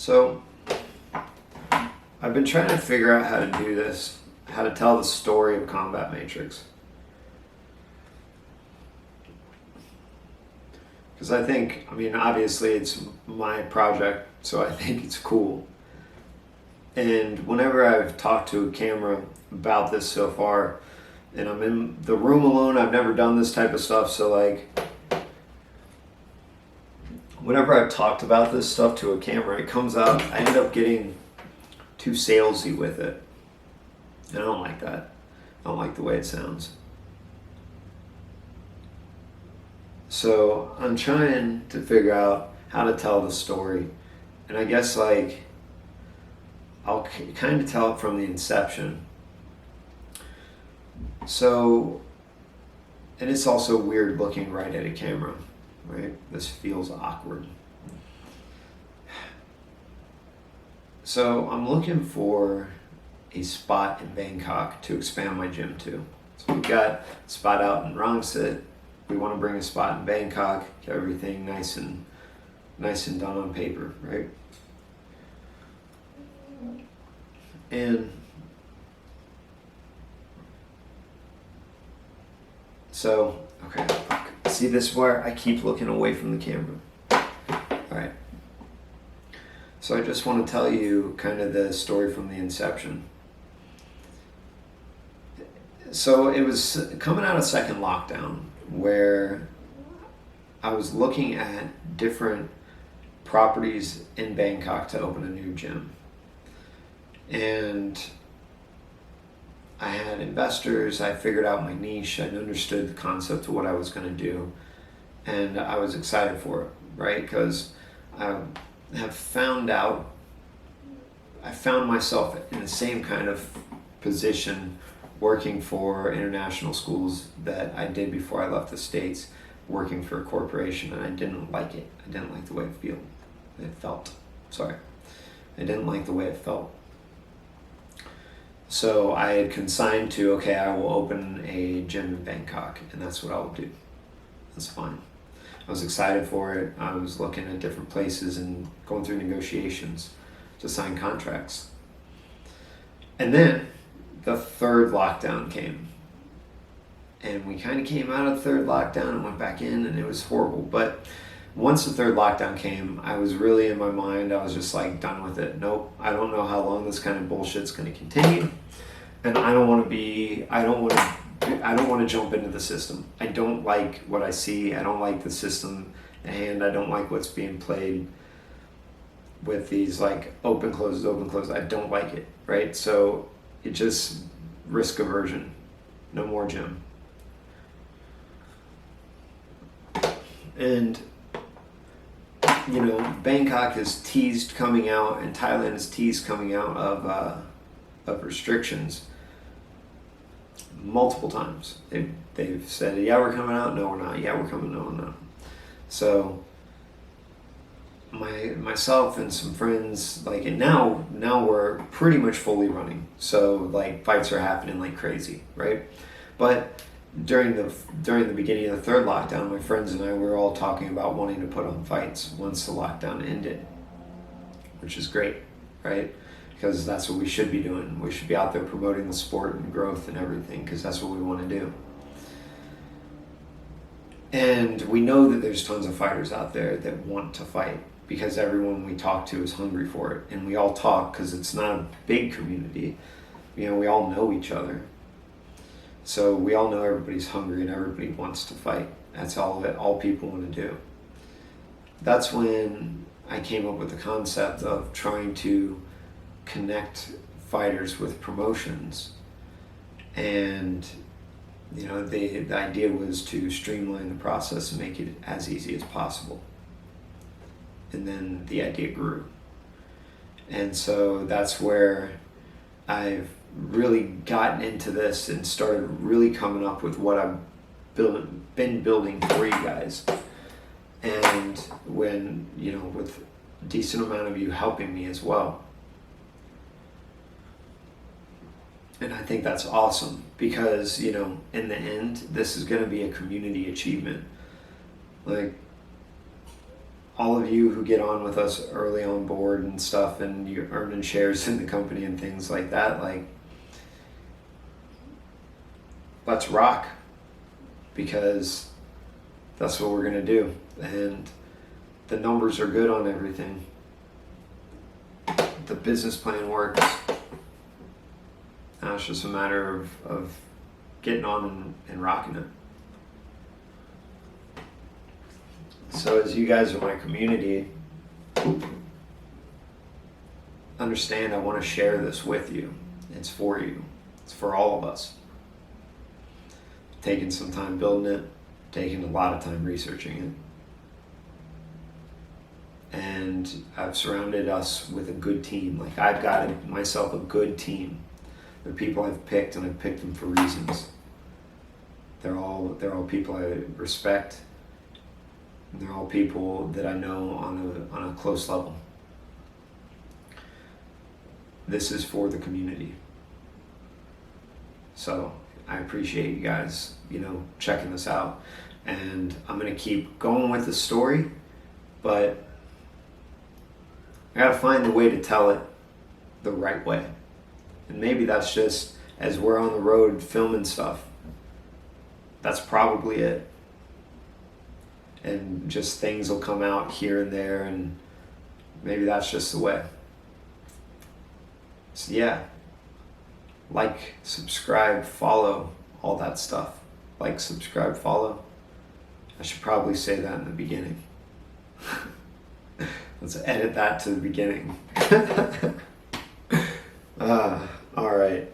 So I've been trying to figure out how to do this, how to tell the story of Combat Matrix. Because obviously it's my project, so I think it's cool. And whenever I've talked to a camera about this so far, and I'm in the room alone, I've never done this type of stuff, so whenever I've talked about this stuff to a camera, it comes out, I end up getting too salesy with it. And I don't like that. I don't like the way it sounds. So I'm trying to figure out how to tell the story. And I guess I'll kind of tell it from the inception. So, and it's also weird looking right at a camera, right? This feels awkward. So I'm looking for a spot in Bangkok to expand my gym to. So we've got a spot out in Rangsit. We want to bring a spot in Bangkok, get everything nice and done on paper, right? And so, okay, see this is where I keep looking away from the camera. All right. So I just want to tell you kind of the story from the inception. So it was coming out of second lockdown where I was looking at different properties in Bangkok to open a new gym. And I had investors, I figured out my niche, I understood the concept of what I was going to do, and I was excited for it, right? Because I found myself in the same kind of position working for international schools that I did before I left the States, working for a corporation, and I didn't like it. I didn't like the way it felt. I didn't like the way it felt. So I had consigned to, okay, I will open a gym in Bangkok, and that's what I will do. That's fine. I was excited for it. I was looking at different places and going through negotiations to sign contracts. And then the third lockdown came. And we kind of came out of the third lockdown and went back in, and it was horrible. But once the third lockdown came, I was really in my mind, I was just done with it. Nope, I don't know how long this kind of bullshit's going to continue. And I don't want to jump into the system. I don't like what I see. I don't like the system at hand. I don't like what's being played with these open, close. I don't like it, right? So it just risk aversion. No more gym. And Bangkok is teased coming out, and Thailand is teased coming out of restrictions multiple times. They've said, yeah, we're coming out. No, we're not. Yeah, we're coming. No, we're not. So myself and some friends, and now we're pretty much fully running. So fights are happening like crazy, right? But during the beginning of the third lockdown, my friends and I were all talking about wanting to put on fights once the lockdown ended, which is great, right? Because that's what we should be doing. We should be out there promoting the sport and growth and everything, because that's what we want to do. And we know that there's tons of fighters out there that want to fight, because everyone we talk to is hungry for it. And we all talk because it's not a big community. We all know each other. So we all know everybody's hungry and everybody wants to fight. That's all people want to do. That's when I came up with the concept of trying to connect fighters with promotions. And the idea was to streamline the process and make it as easy as possible. And then the idea grew. And so that's where I've really gotten into this and started really coming up with what I've been building for you guys. And when, with a decent amount of you helping me as well. And I think that's awesome because, in the end, this is going to be a community achievement. all of you who get on with us early on board and stuff, and you're earning shares in the company and things like that, like, let's rock, because that's what we're gonna do. And the numbers are good on everything. The business plan works. Now it's just a matter of getting on and rocking it. So as you guys are my community, understand I want to share this with you. It's for you. It's for all of us. Taking some time building it, taking a lot of time researching it. And I've surrounded us with a good team. Like, I've got myself a good team. They're people I've picked, and I've picked them for reasons. They're all people I respect. And they're all people that I know on a close level. This is for the community. So I appreciate you guys, checking this out. And I'm going to keep going with the story, but I got to find a way to tell it the right way. And maybe that's just as we're on the road filming stuff. That's probably it. And just things will come out here and there, and maybe that's just the way. So yeah, like, subscribe, follow, all that stuff. Like, subscribe, follow. I should probably say that in the beginning. Let's edit that to the beginning. All right.